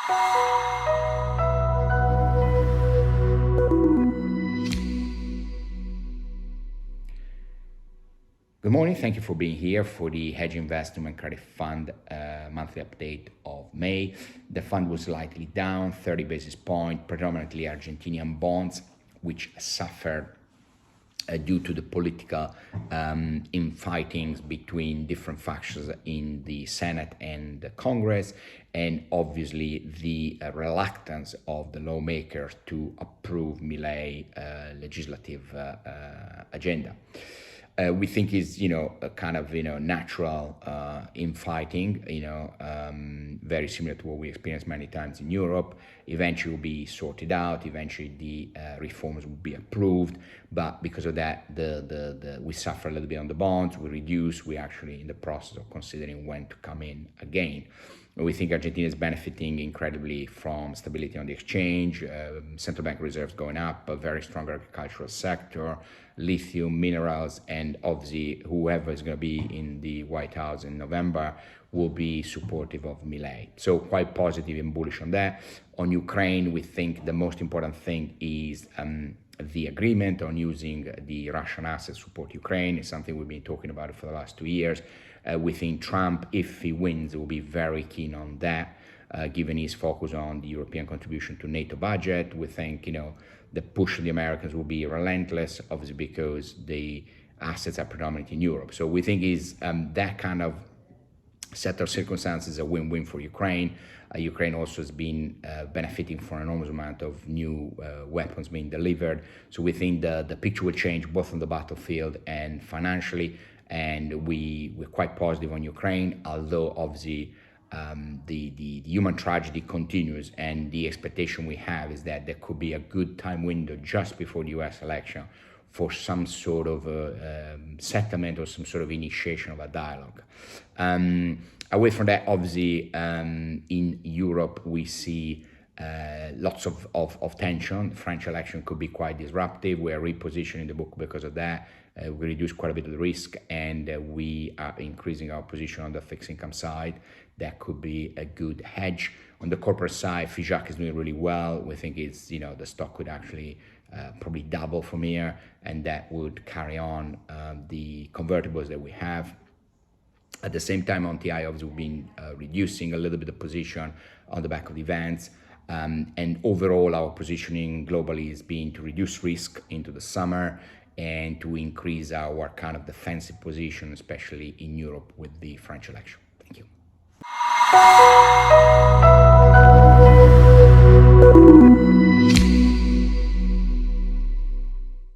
Good morning. Thank you for being here for the Hedge Investment Credit Fund monthly update of May. The fund was slightly down 30 basis points, predominantly Argentinian bonds, which suffered due to the political infightings between different factions in the Senate and the Congress, and obviously the reluctance of the lawmakers to approve Milei legislative agenda. We think is a kind of natural infighting, very similar to what we experienced many times in Europe. Eventually will be sorted out. Eventually the reforms will be approved, but because of that, we suffer a little bit on the bonds. We reduce. We're actually in the process of considering when to come in again. We think Argentina is benefiting incredibly from stability on the exchange, central bank reserves going up, a very strong agricultural sector, lithium, minerals, and obviously whoever is going to be in the White House in November will be supportive of Milei. So quite positive and bullish on that. On Ukraine, we think the most important thing is the agreement on using the Russian assets to support Ukraine. Is something we've been talking about for the last 2 years. We think Trump, if he wins, will be very keen on that, given his focus on the European contribution to NATO budget. We think, the push of the Americans will be relentless, obviously because the assets are predominantly in Europe. So we think is that kind of set of circumstances a win-win for Ukraine. Ukraine also has been benefiting from an enormous amount of new weapons being delivered. So we think the picture will change both on the battlefield and financially. And we're quite positive on Ukraine, although obviously the human tragedy continues, and the expectation we have is that there could be a good time window just before the US election for some sort of settlement or some sort of initiation of a dialogue. Away from that, obviously, in Europe, we see lots of tension. The French election could be quite disruptive. We are repositioning the book because of that. We reduce quite a bit of the risk, and we are increasing our position on the fixed income side. That could be a good hedge. On the corporate side, FIJAC is doing really well. We think it's, the stock could actually probably double from here, and that would carry on the convertibles that we have. At the same time, on TI, obviously, we've been reducing a little bit of position on the back of the events. And overall, our positioning globally has been to reduce risk into the summer and to increase our kind of defensive position, especially in Europe with the French election. Thank you.